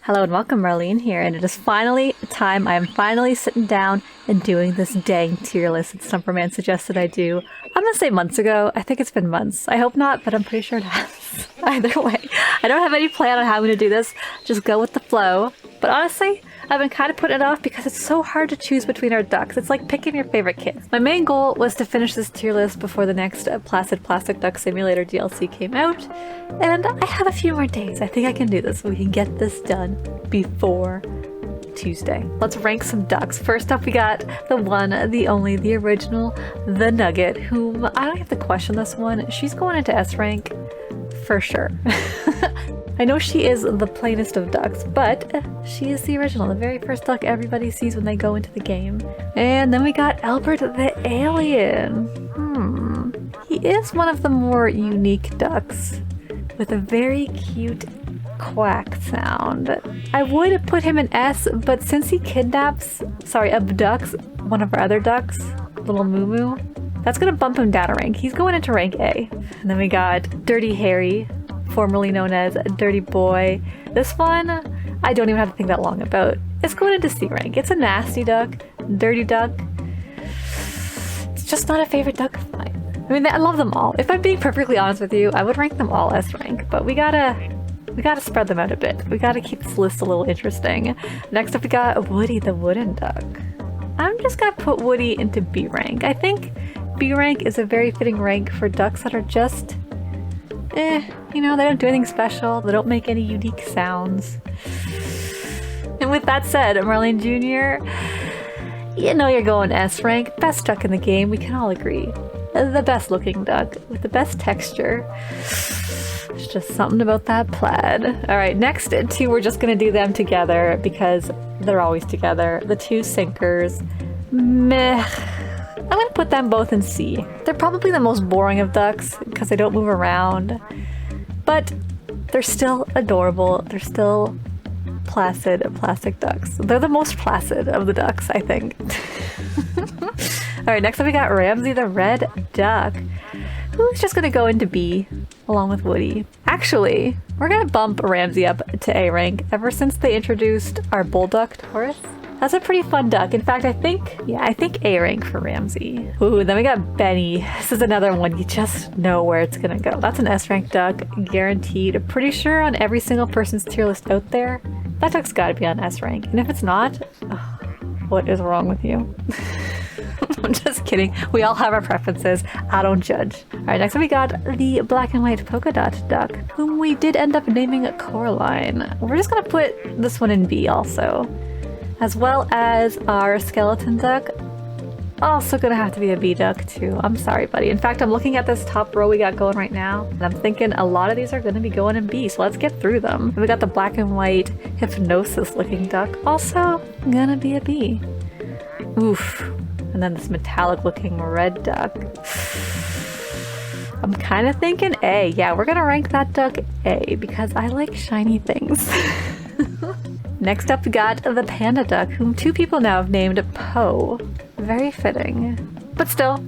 Hello and welcome, Marlene here, and it is finally time. I am finally sitting down and doing this dang tier list that Stumperman suggested I do. I'm gonna say months ago. I think it's been months. I hope not, but I'm pretty sure it has. Either way, I don't have any plan on how I'm gonna do this. Just go with the flow. But honestly, I've been kind of putting it off because it's so hard to choose between our ducks. It's like picking your favorite kids. My main goal was to finish this tier list before the next Placid Plastic Duck Simulator DLC came out, and I have a few more days. I think I can do this. We can get this done before Tuesday. Let's rank some ducks. First up, we got the one, the only, the original, the Nugget, whom I don't have to question this one. She's going into S rank for sure. I know she is the plainest of ducks, but she is the original, the very first duck everybody sees when they go into the game. And then we got Albert the Alien. He is one of the more unique ducks with a very cute quack sound. I would put him in S, but since he abducts one of our other ducks, little Moo Moo, that's gonna bump him down a rank. He's going into rank A. And then we got Dirty Harry, formerly known as Dirty Boy. This one, I don't even have to think that long about. It's going into C rank. It's a nasty duck, dirty duck. It's just not a favorite duck of mine. I mean, I love them all. If I'm being perfectly honest with you, I would rank them all S rank, but we gotta spread them out a bit. We gotta keep this list a little interesting. Next up, we got Woody the Wooden Duck. I'm just gonna put Woody into B rank. I think B rank is a very fitting rank for ducks that are just you know, they don't do anything special, they don't make any unique sounds. And with that said, Marlene Jr., you know you're going S rank, best duck in the game, we can all agree. The best looking duck, with the best texture. There's just something about that plaid. Alright, next two, we're just gonna do them together because they're always together. The two sinkers. Meh. I'm gonna put them both in C. They're probably the most boring of ducks because they don't move around, but they're still adorable. They're still placid plastic ducks. They're the most placid of the ducks, I think. Alright, next up we got Ramsey the Red Duck, who's just gonna go into B along with Woody. Actually, we're gonna bump Ramsey up to A rank ever since they introduced our Bullduck Taurus. That's a pretty fun duck. In fact, I think A rank for Ramsey. Ooh, then we got Benny. This is another one you just know where it's gonna go. That's an S rank duck, guaranteed. Pretty sure on every single person's tier list out there, that duck's gotta be on S rank. And if it's not, what is wrong with you? I'm just kidding. We all have our preferences. I don't judge. Alright, next up we got the black and white polka dot duck, whom we did end up naming Coraline. We're just gonna put this one in B also. As well as our skeleton duck, also gonna have to be a B duck too. I'm sorry, buddy. In fact, I'm looking at this top row we got going right now, and I'm thinking a lot of these are gonna be going in B, so let's get through them. We got the black and white hypnosis looking duck, also gonna be a B. Oof. And then this metallic looking red duck. I'm kind of thinking A. Yeah, we're gonna rank that duck A because I like shiny things. Next up, we got the panda duck, whom two people now have named Poe. Very fitting. But still,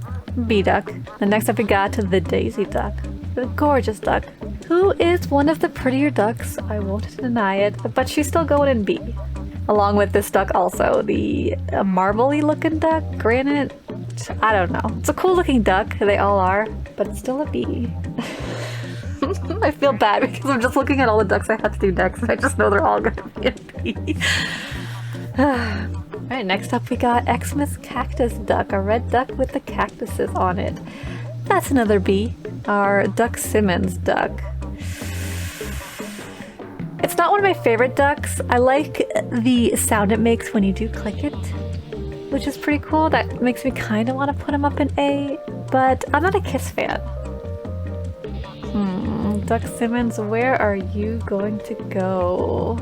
B duck. And next up, we got the daisy duck, the gorgeous duck, who is one of the prettier ducks, I won't deny it, but she's still going in B. Along with this duck also, the marbly looking duck, granite, I don't know. It's a cool looking duck, they all are, but it's still a B. I feel bad because I'm just looking at all the ducks I have to do next and I just know they're all gonna be a B. Alright, next up we got Xmas Cactus Duck, a red duck with the cactuses on it. That's another B. Our Duck Simmons duck. It's not one of my favorite ducks. I like the sound it makes when you do click it, which is pretty cool. That makes me kind of want to put him up in A, but I'm not a Kiss fan. Duck Simmons, where are you going to go?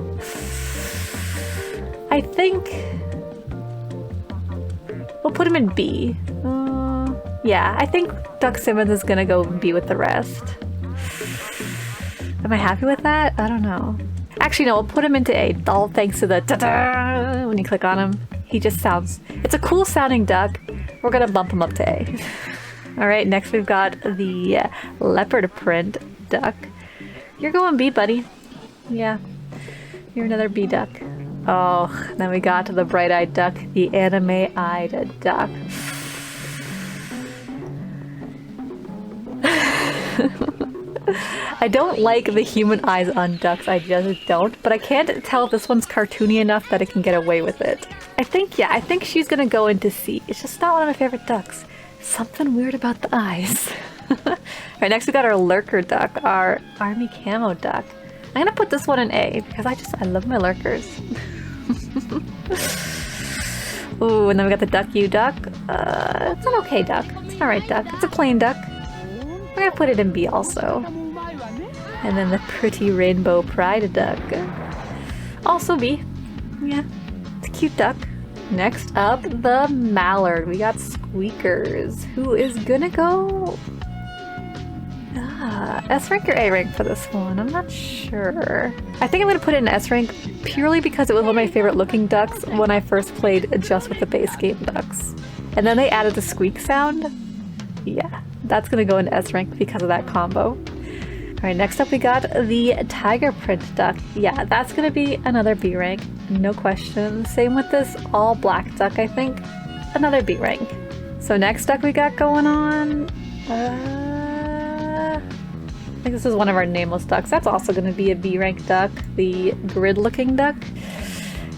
I think we'll put him in B. Yeah, I think Duck Simmons is gonna go B with the rest. Am I happy with that? I don't know. Actually, no, we'll put him into A. All thanks to the ta-da when you click on him. He just sounds... It's a cool sounding duck. We're gonna bump him up to A. Alright, next we've got the leopard print duck. You're going B, buddy. Yeah. You're another B duck. Oh, then we got to the bright-eyed duck, the anime-eyed duck. I don't like the human eyes on ducks, I just don't, but I can't tell if this one's cartoony enough that it can get away with it. I think she's gonna go into C. It's just not one of my favorite ducks. Something weird about the eyes. Alright, next we got our lurker duck, our army camo duck. I'm gonna put this one in A because I love my lurkers. Ooh, and then we got the duck you duck. It's an okay duck. It's an alright duck. It's a plain duck. I'm gonna put it in B also. And then the pretty rainbow pride duck. Also B. Yeah, it's a cute duck. Next up, the mallard. We got Squeakers, who is gonna go S rank or A rank for this one? I'm not sure. I think I'm gonna put it in S rank purely because it was one of my favorite looking ducks when I first played just with the base game ducks. And then they added the squeak sound. Yeah, that's gonna go into S rank because of that combo. Alright, next up we got the tiger print duck. Yeah, that's gonna be another B rank, no question. Same with this all black duck, I think. Another B rank. So next duck we got going on, I think this is one of our nameless ducks. That's also going to be a B rank duck, the grid looking duck.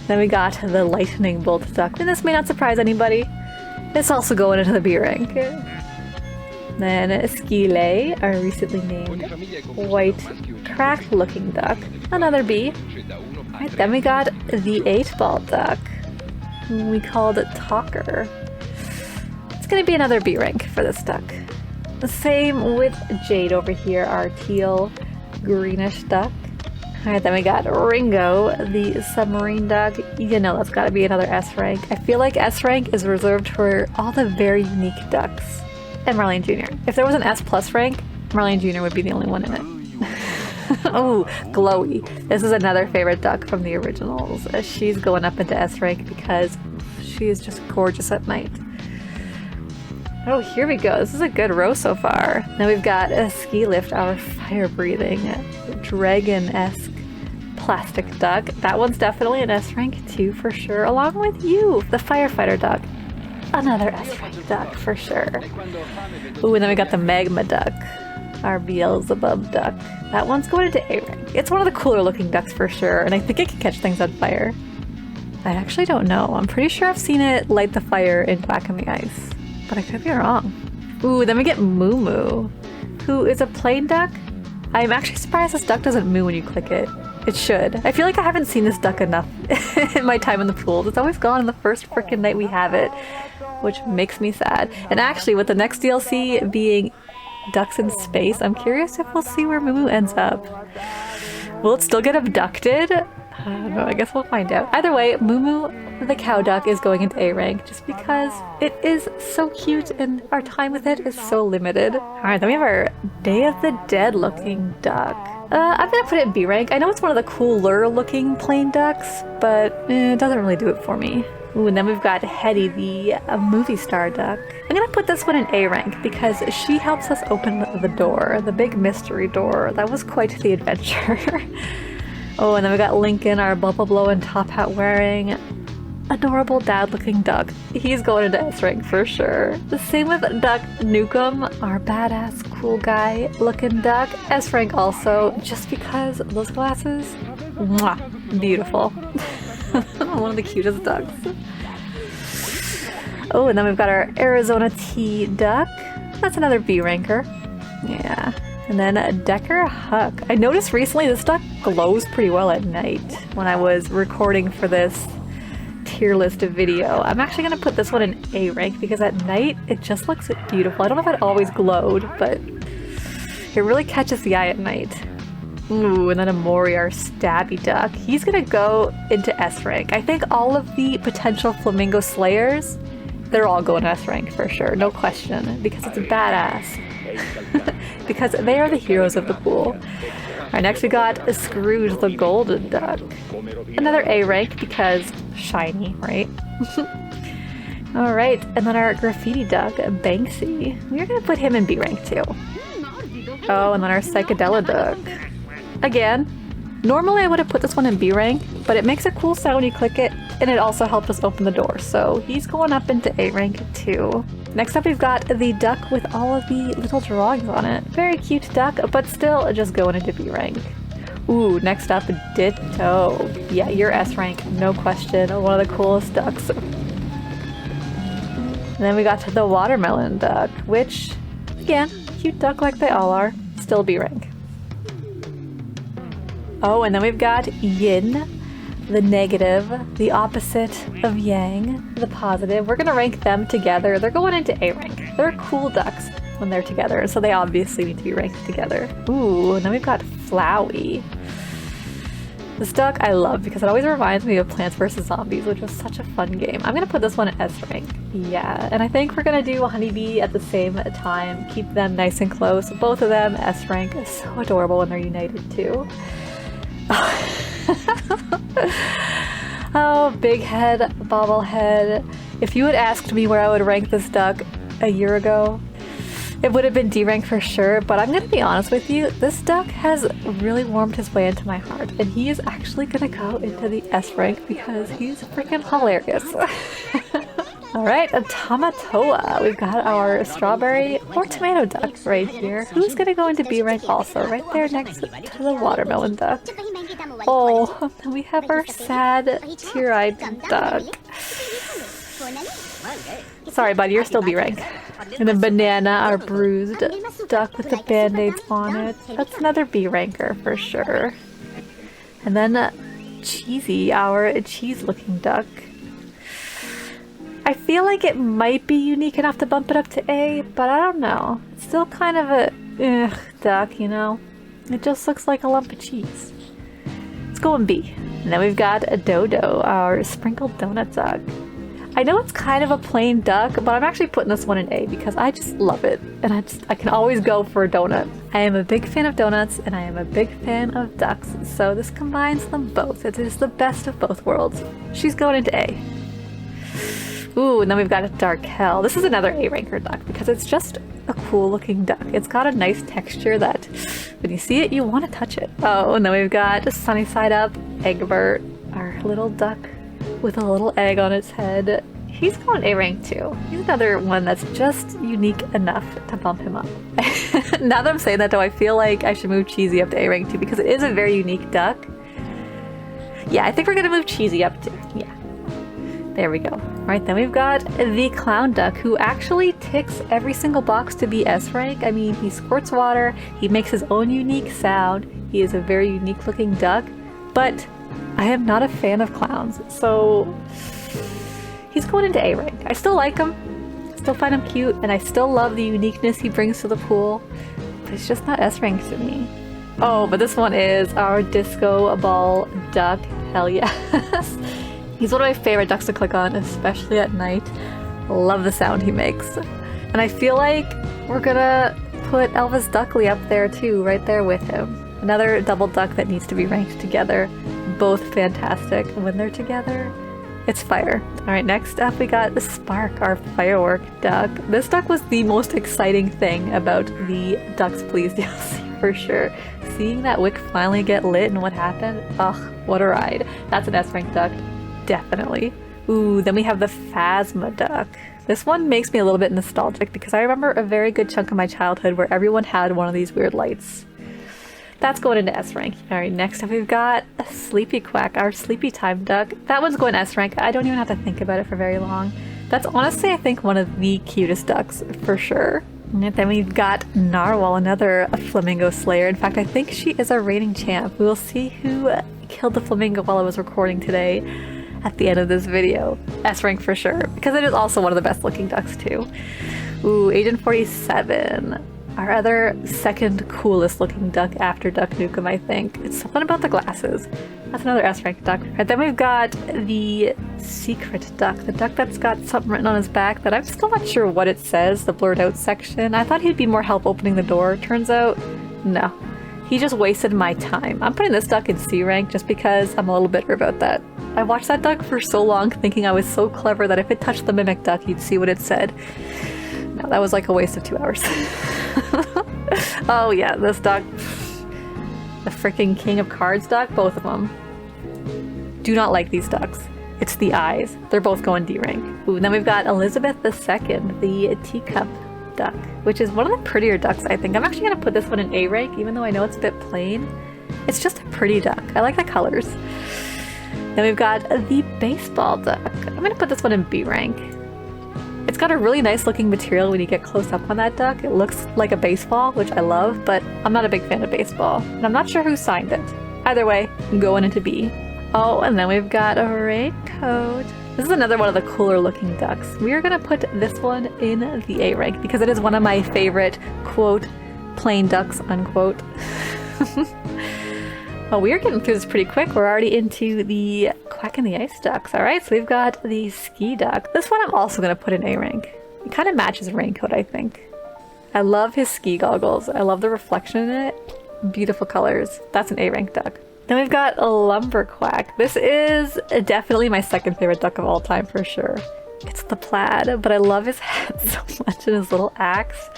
Then we got the lightning bolt duck, and this may not surprise anybody. It's also going into the B rank. Then Skile, our recently named white crack looking duck, another B. Right, then we got the 8-ball duck, we called it Talker. It's going to be another B rank for this duck. The same with Jade over here, our teal greenish duck. Alright, then we got Ringo, the submarine duck. You know that's gotta be another S rank. I feel like S rank is reserved for all the very unique ducks. And Marlene Jr. If there was an S plus rank, Marlene Jr. would be the only one in it. Oh, Glowy. This is another favorite duck from the originals. She's going up into S rank because she is just gorgeous at night. Oh, here we go. This is a good row so far. Now we've got a ski lift, our fire-breathing, dragon-esque plastic duck. That one's definitely an S rank too, for sure, along with you, the firefighter duck. Another S rank duck, for sure. Ooh, and then we got the magma duck, our Beelzebub duck. That one's going into A rank. It's one of the cooler looking ducks for sure, and I think it can catch things on fire. I actually don't know. I'm pretty sure I've seen it light the fire in Quack on the Ice. But I could be wrong. Ooh, then we get Moo Moo, who is a plain duck. I'm actually surprised this duck doesn't moo when you click it. It should. I feel like I haven't seen this duck enough in my time in the pool. It's always gone on the first frickin' night we have it, which makes me sad. And actually, with the next DLC being Ducks in Space, I'm curious if we'll see where Moo Moo ends up. Will it still get abducted? I don't know, I guess we'll find out. Either way, Moo Moo, the cow duck, is going into A rank just because it is so cute and our time with it is so limited. Alright, then we have our Day of the Dead looking duck. I'm gonna put it in B rank. I know it's one of the cooler looking plain ducks, but it doesn't really do it for me. Ooh, and then we've got Hetty, the movie star duck. I'm gonna put this one in A rank because she helps us open the door, the big mystery door. That was quite the adventure. Oh, and then we got Lincoln, our bubble blowing top hat wearing adorable dad looking duck. He's going into S rank for sure. The same with Duck Nukem, our badass cool guy looking duck. S rank also, just because those glasses, mwah, beautiful. One of the cutest ducks. Oh, and then we've got our Arizona Tea duck. That's another B ranker. Yeah. And then Decker Huck. I noticed recently this duck glows pretty well at night when I was recording for this tier list video. I'm actually going to put this one in A rank because at night it just looks beautiful. I don't know if it always glowed, but it really catches the eye at night. Ooh, and then a Mori, our stabby duck. He's going to go into S rank. I think all of the potential flamingo slayers, they're all going to S rank for sure, no question, because it's a badass. Because they are the heroes of the pool. Alright, next we got Scrooge the Golden Duck. Another A rank because shiny, right? Alright, and then our graffiti duck, Banksy. We're gonna put him in B rank too. Oh, and then our Psychedelic duck. Again, Normally I would have put this one in B rank, but it makes a cool sound when you click it, and it also helped us open the door, so he's going up into A rank too. Next up we've got the duck with all of the little drawings on it. Very cute duck, but still just going into B rank. Ooh, next up, Ditto. Yeah, you're S rank, no question. One of the coolest ducks. And then we got to the watermelon duck, which, again, cute duck like they all are, still B rank. Oh, and then we've got Yin, the negative, the opposite of Yang, the positive. We're gonna rank them together. They're going into A rank. They're cool ducks when they're together, so they obviously need to be ranked together. Ooh, and then we've got Flowey. This duck I love because it always reminds me of Plants vs. Zombies, which was such a fun game. I'm gonna put this one at S rank. Yeah, and I think we're gonna do Honeybee at the same time. Keep them nice and close. Both of them S rank. It's so adorable when they're united too. Oh, big head, bobblehead. If you had asked me where I would rank this duck a year ago, it would have been D rank for sure, but I'm gonna be honest with you, this duck has really warmed his way into my heart, and he is actually gonna go into the S rank because he's freaking hilarious. Alright, a Tamatoa. We've got our strawberry or tomato duck right here. Who's gonna go into B rank also? Right there next to the watermelon duck. Oh, and we have our sad, tear-eyed duck. Sorry, buddy, you're still B rank. And then Banana, our bruised duck with the band-aids on it. That's another B ranker for sure. And then Cheesy, our cheese-looking duck. I feel like it might be unique enough to bump it up to A, but I don't know. It's still kind of a duck, you know? It just looks like a lump of cheese. Let's go in B. And then we've got a Dodo, our sprinkled donut duck. I know it's kind of a plain duck, but I'm actually putting this one in A because I just love it. And I can always go for a donut. I am a big fan of donuts and I am a big fan of ducks, so this combines them both. It is the best of both worlds. She's going into A. Ooh, and then we've got a Dark Hell. This is another A ranker duck because it's just a cool looking duck. It's got a nice texture that when you see it, you want to touch it. Oh, and then we've got Sunny Side Up, Egbert, our little duck with a little egg on its head. He's going A rank too. He's another one that's just unique enough to bump him up. Now that I'm saying that though, I feel like I should move Cheesy up to A rank too because it is a very unique duck. Yeah, I think we're gonna move Cheesy up too. Yeah. There we go. Right, then we've got the clown duck who actually ticks every single box to be S rank. I mean, he squirts water, he makes his own unique sound, he is a very unique looking duck, but I am not a fan of clowns, so he's going into A rank. I still like him, still find him cute, and I still love the uniqueness he brings to the pool, but it's just not S rank to me. Oh, but this one is our disco ball duck. Hell yes. He's one of my favorite ducks to click on, especially at night. Love the sound he makes. And I feel like we're gonna put Elvis Duckley up there too, right there with him. Another double duck that needs to be ranked together. Both fantastic. When they're together, it's fire. Alright, next up we got the Spark, our firework duck. This duck was the most exciting thing about the Ducks Please DLC for sure. Seeing that wick finally get lit and what happened, ugh, what a ride. That's an S rank duck. Definitely. Ooh, then we have the Phasma duck. This one makes me a little bit nostalgic because I remember a very good chunk of my childhood where everyone had one of these weird lights. That's going into S rank. Alright, next up we've got a Sleepy Quack, our sleepy time duck. That one's going S rank. I don't even have to think about it for very long. That's honestly, I think, one of the cutest ducks for sure. And then we've got Narwhal, another flamingo slayer. In fact, I think she is our reigning champ. We will see who killed the flamingo while I was recording today at the end of this video. S rank for sure, because it is also one of the best looking ducks too. Ooh, Agent 47. Our other second coolest looking duck after Duck Nukem, I think. It's something about the glasses. That's another S rank duck. And then we've got the secret duck, the duck that's got something written on his back that I'm still not sure what it says, the blurred out section. I thought he'd be more help opening the door. Turns out, no. He just wasted my time. I'm putting this duck in C rank just because I'm a little bitter about that. I watched that duck for so long thinking I was so clever that if it touched the mimic duck, you'd see what it said. No, that was like a waste of 2 hours. Oh yeah, this duck. the freaking king of cards duck, both of them. Do not like these ducks. It's the eyes. They're both going D rank. Ooh, and then we've got Elizabeth II, the teacup duck, which is one of the prettier ducks, I think. I'm actually going to put this one in A rank, even though I know it's a bit plain. It's just a pretty duck. I like the colors. Then we've got the baseball duck. I'm going to put this one in B rank. It's got a really nice looking material when you get close up on that duck. It looks like a baseball, which I love, but I'm not a big fan of baseball. And I'm not sure who signed it. Either way, I'm going into B. Oh, and then we've got a raincoat. This is another one of the cooler looking ducks. We are going to put this one in the A rank because it is one of my favorite, quote, plain ducks, unquote. Well, we are getting through this pretty quick. We're already into the Quack and the Ice ducks. All right, so we've got the ski duck. This one I'm also going to put in A rank. It kind of matches raincoat, I think. I love his ski goggles. I love the reflection in it. Beautiful colors. That's an A rank duck. Then we've got a lumberquack. This is definitely my second favorite duck of all time for sure. It's the plaid, but I love his hat so much and his little axe.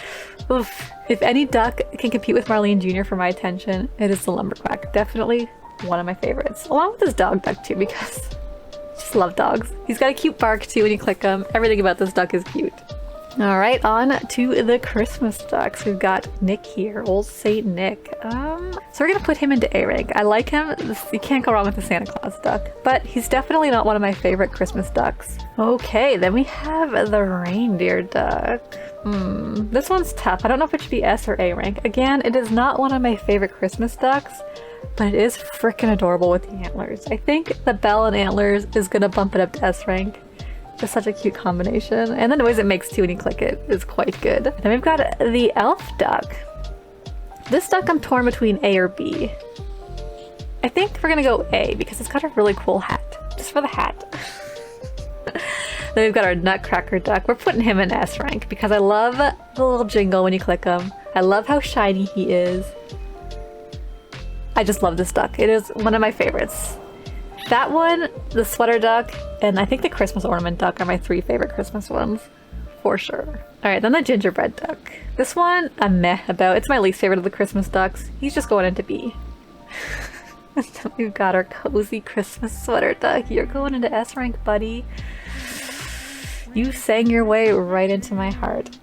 Oof. If any duck can compete with Marlene Jr. for my attention, it is the lumberquack. Definitely one of my favorites. Along with his dog duck too, because I just love dogs. He's got a cute bark too when you click him. Everything about this duck is cute. Alright, on to the Christmas ducks. We've got Nick here, Old Saint Nick. So we're gonna put him into A rank. I like him. You can't go wrong with the Santa Claus duck, but he's definitely not one of my favorite Christmas ducks. Okay, then we have the reindeer duck. This one's tough. I don't know if it should be S or A rank. Again, it is not one of my favorite Christmas ducks, but it is freaking adorable with the antlers. I think the bell and antlers is gonna bump it up to S rank. Just such a cute combination. And the noise it makes too when you click it is quite good. Then we've got the elf duck. This duck I'm torn between A or B. I think we're gonna go A because it's got a really cool hat. Just for the hat. Then we've got our nutcracker duck. We're putting him in S rank because I love the little jingle when you click him. I love how shiny he is. I just love this duck. It is one of my favorites. That one, the sweater duck, and I think the Christmas ornament duck are my three favorite Christmas ones, for sure. Alright, then the gingerbread duck. This one, I'm meh about. It's my least favorite of the Christmas ducks. He's just going into B. We've got our cozy Christmas sweater duck. You're going into S rank, buddy. You sang your way right into my heart.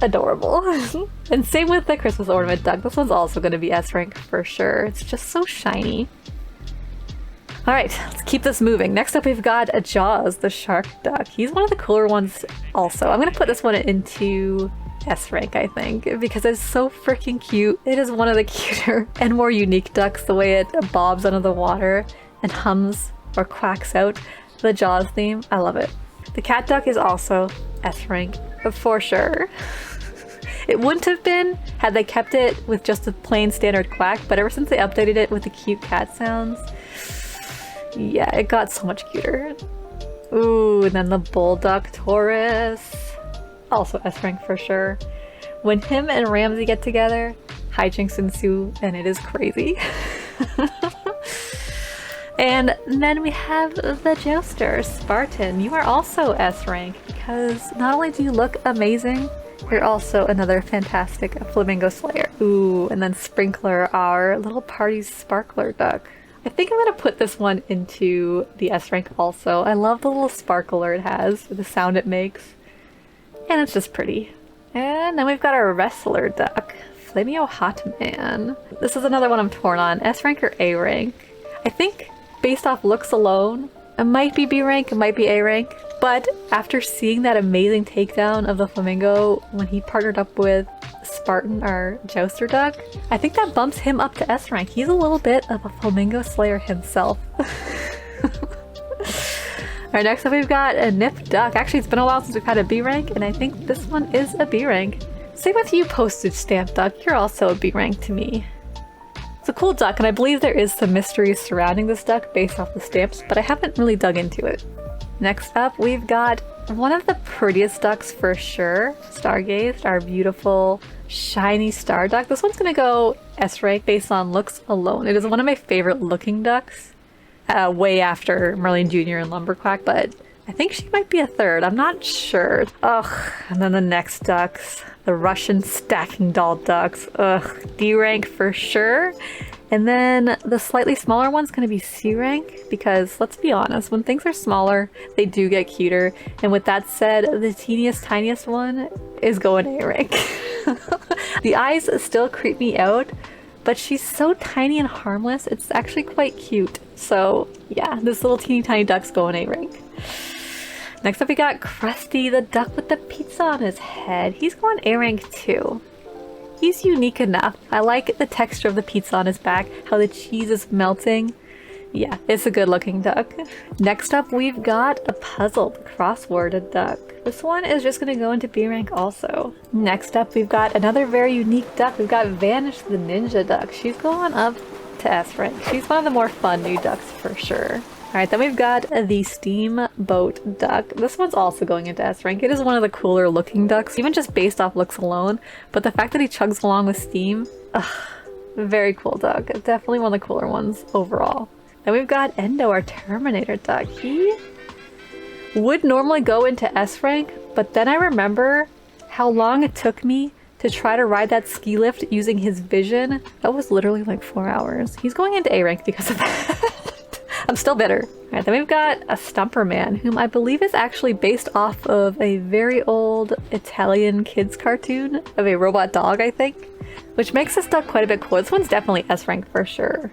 Adorable. And same with the Christmas ornament duck. This one's also going to be S rank for sure. It's just so shiny. Alright, let's keep this moving. Next up we've got a Jaws, the shark duck. He's one of the cooler ones also. I'm going to put this one into S rank, I think, because it's so freaking cute. It is one of the cuter and more unique ducks, the way it bobs under the water and hums or quacks out the Jaws theme. I love it. The cat duck is also S rank, for sure. It wouldn't have been had they kept it with just a plain standard quack, but ever since they updated it with the cute cat sounds, yeah, it got so much cuter. Ooh, and then the Bulldog Taurus. Also S rank for sure. When him and Ramsey get together, hijinks ensue, and it is crazy. And then we have the Jouster, Spartan. You are also S rank because not only do you look amazing, you're also another fantastic flamingo slayer. Ooh, and then Sprinkler, our little party sparkler duck. I think I'm going to put this one into the S rank also. I love the little sparkler it has, the sound it makes. And it's just pretty. And then we've got our wrestler duck, Flamio Hotman. This is another one I'm torn on, S rank or A rank. I think based off looks alone, it might be B rank, it might be A rank. But after seeing that amazing takedown of the flamingo when he partnered up with Spartan, our Jouster duck, I think that bumps him up to S rank. He's a little bit of a flamingo slayer himself. Alright, next up we've got a Nip duck. Actually, it's been a while since we've had a B rank, and I think this one is a B rank. Same with you, postage stamp duck. You're also a B rank to me. It's a cool duck, and I believe there is some mystery surrounding this duck based off the stamps, but I haven't really dug into it. Next up, we've got one of the prettiest ducks for sure, Stargazed, our beautiful shiny star duck. This one's gonna go S rank based on looks alone. It is one of my favorite looking ducks, way after Marlene Jr. and Lumberquack, but I think she might be a third. I'm not sure. Ugh. And then the next ducks. The Russian stacking doll ducks. Ugh. D rank for sure. And then the slightly smaller one's going to be C rank because let's be honest, when things are smaller, they do get cuter. And with that said, the teeniest, tiniest one is going A rank. The eyes still creep me out, but she's so tiny and harmless, it's actually quite cute. So yeah, this little teeny tiny duck's going A rank. Next up we got Krusty, the duck with the pizza on his head. He's going A rank too. He's unique enough. I like the texture of the pizza on his back, how the cheese is melting. Yeah, it's a good looking duck. Next up we've got a puzzled crossword duck. This one is just gonna go into B rank also. Next up we've got another very unique duck. We've got Vanish the ninja duck. She's going up to S rank. She's one of the more fun new ducks for sure. Alright, then we've got the steamboat duck. This one's also going into S rank. It is one of the cooler looking ducks, even just based off looks alone. But the fact that he chugs along with steam, very cool duck. Definitely one of the cooler ones overall. Then we've got Endo, our Terminator duck. He would normally go into S rank, but then I remember how long it took me to try to ride that ski lift using his vision. That was literally like 4 hours. He's going into A rank because of that. I'm still bitter. Alright, then we've got a Stumperman, whom I believe is actually based off of a very old Italian kids cartoon of a robot dog, I think. Which makes this duck quite a bit cool. This one's definitely S rank for sure.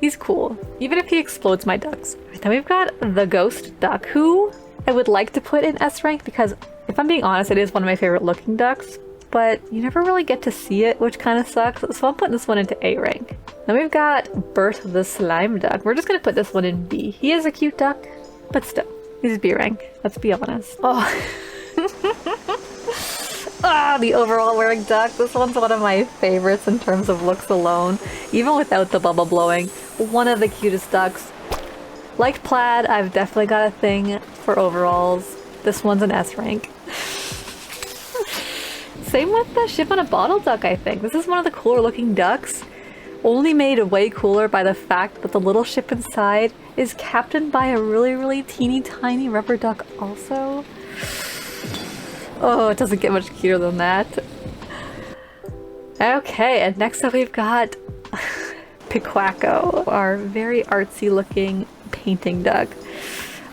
He's cool, even if he explodes my ducks. Right, then we've got the Ghost duck, who I would like to put in S rank because if I'm being honest, it is one of my favorite looking ducks. But you never really get to see it, which kind of sucks, so I'm putting this one into A rank. Then we've got Bert the slime duck. We're just gonna put this one in B. He is a cute duck, but still, he's B rank, let's be honest. Oh. Ah, the overall wearing duck. This one's one of my favorites in terms of looks alone, even without the bubble blowing. One of the cutest ducks. Like Plaid, I've definitely got a thing for overalls. This one's an S rank. Same with the ship on a bottle duck, I think. This is one of the cooler looking ducks. Only made way cooler by the fact that the little ship inside is captained by a really, really teeny tiny rubber duck also. Oh, it doesn't get much cuter than that. Okay, and next up we've got Piquaco, our very artsy looking painting duck.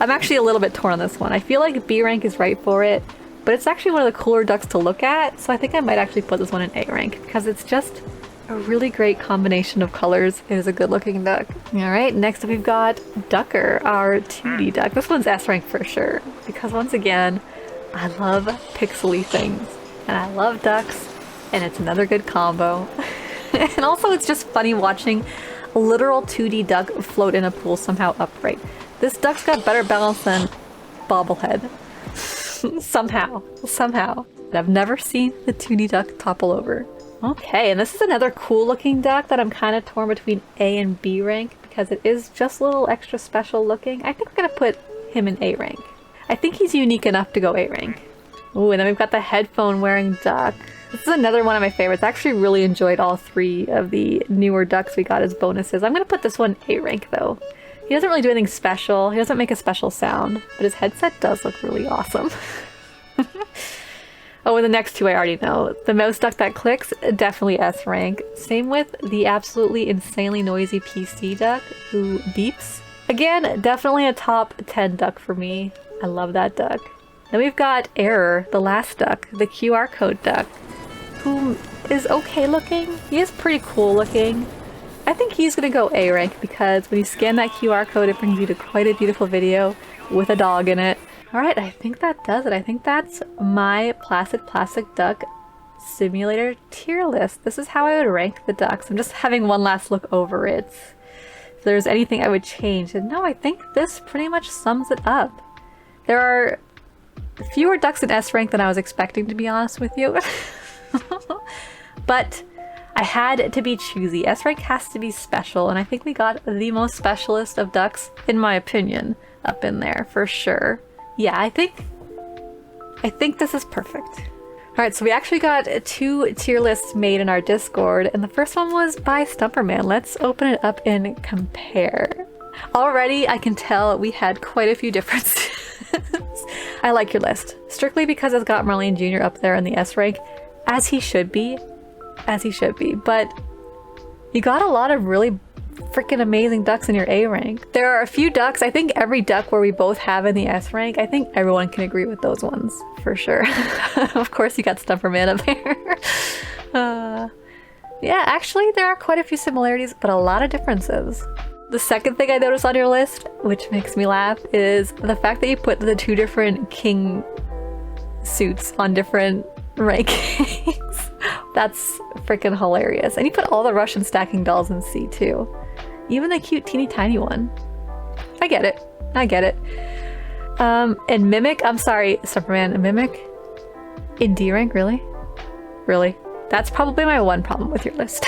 I'm actually a little bit torn on this one. I feel like B rank is right for it, but it's actually one of the cooler ducks to look at, so I think I might actually put this one in A rank because it's just a really great combination of colors. It is a good looking duck. Alright, next up we've got Ducker, our 2D duck. This one's S rank for sure, because once again, I love pixely things, and I love ducks, and it's another good combo. And also it's just funny watching a literal 2D duck float in a pool somehow upright. This duck's got better balance than Bobblehead. Somehow. I've never seen the 2D duck topple over. Okay, and this is another cool looking duck that I'm kind of torn between A and B rank because it is just a little extra special looking. I think we're gonna put him in A rank. I think he's unique enough to go A rank. Ooh, and then we've got the headphone wearing duck. This is another one of my favorites. I actually really enjoyed all 3 of the newer ducks we got as bonuses. I'm gonna put this one A rank though. He doesn't really do anything special. He doesn't make a special sound, but his headset does look really awesome. Oh, and the next 2 I already know. The mouse duck that clicks, definitely S rank. Same with the absolutely insanely noisy PC duck who beeps. Again, definitely a top 10 duck for me. I love that duck. Then we've got Error, the last duck, the QR code duck, who is okay looking. He is pretty cool looking. I think he's gonna go A rank because when you scan that QR code, it brings you to quite a beautiful video with a dog in it. Alright, I think that does it. I think that's my Placid Plastic Duck Simulator tier list. This is how I would rank the ducks. I'm just having one last look over it. If there's anything I would change. And no, I think this pretty much sums it up. There are fewer ducks in S rank than I was expecting, to be honest with you. But I had to be choosy. S rank has to be special, and I think we got the most specialist of ducks, in my opinion, up in there for sure. Yeah, I think this is perfect. Alright, so we actually got 2 tier lists made in our Discord, and the first one was by Stumperman. Let's open it up and compare. Already, I can tell we had quite a few differences. I like your list. Strictly because it's got Marlene Jr. up there in the S rank, as he should be. As he should be. But you got a lot of really freaking amazing ducks in your A rank. There are a few ducks, I think every duck where we both have in the S rank, I think everyone can agree with those ones, for sure. Of course you got Stumperman up there. Yeah, actually there are quite a few similarities, but a lot of differences. The second thing I noticed on your list, which makes me laugh, is the fact that you put the two different king suits on different rankings. That's freaking hilarious. And you put all the Russian stacking dolls in C too. Even the cute teeny tiny one. I get it. I get it. And Mimic, I'm sorry, Stumperman, Mimic? In D rank, really? Really? That's probably my one problem with your list.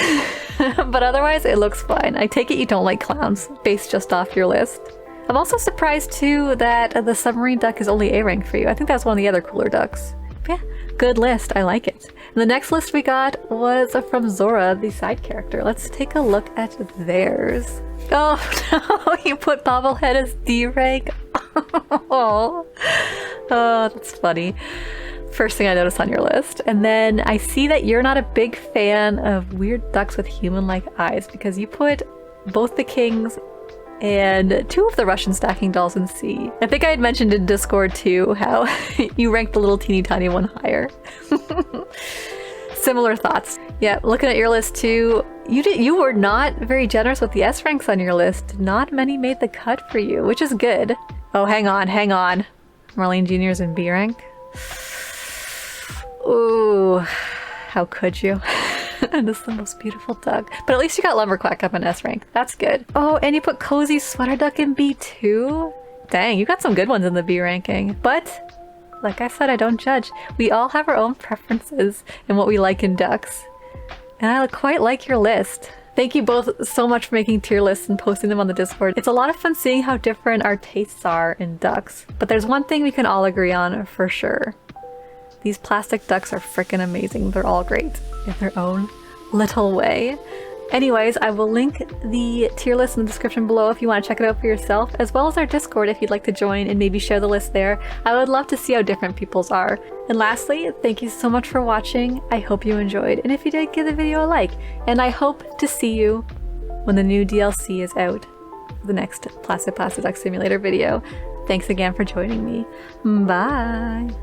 But otherwise, it looks fine. I take it you don't like clowns, based just off your list. I'm also surprised too that the submarine duck is only A rank for you. I think that's one of the other cooler ducks. But yeah, good list. I like it. And the next list we got was from Zora, the side character. Let's take a look at theirs. Oh no, you put Bobblehead as D rank. Oh, that's funny. First thing I noticed on your list. And then I see that you're not a big fan of weird ducks with human-like eyes because you put both the kings and two of the Russian stacking dolls in C. I think I had mentioned in Discord too how you ranked the little teeny tiny one higher. Similar thoughts. Yeah, looking at your list too, you were not very generous with the S ranks on your list. Not many made the cut for you, which is good. Oh, hang on. Marlene Jr.'s in B rank. Ooh, how could you? And it's the most beautiful duck. But at least you got Lumberquack up in S rank. That's good. Oh, and you put Cozy Sweater Duck in B too? Dang, you got some good ones in the B ranking. But, like I said, I don't judge. We all have our own preferences in what we like in ducks. And I quite like your list. Thank you both so much for making tier lists and posting them on the Discord. It's a lot of fun seeing how different our tastes are in ducks. But there's one thing we can all agree on for sure. These plastic ducks are freaking amazing. They're all great in their own little way. Anyways, I will link the tier list in the description below if you want to check it out for yourself, as well as our Discord if you'd like to join and maybe share the list there. I would love to see how different people's are. And lastly, thank you so much for watching. I hope you enjoyed, and if you did, give the video a like. And I hope to see you when the new DLC is out for the next Placid Duck Simulator video. Thanks again for joining me. Bye!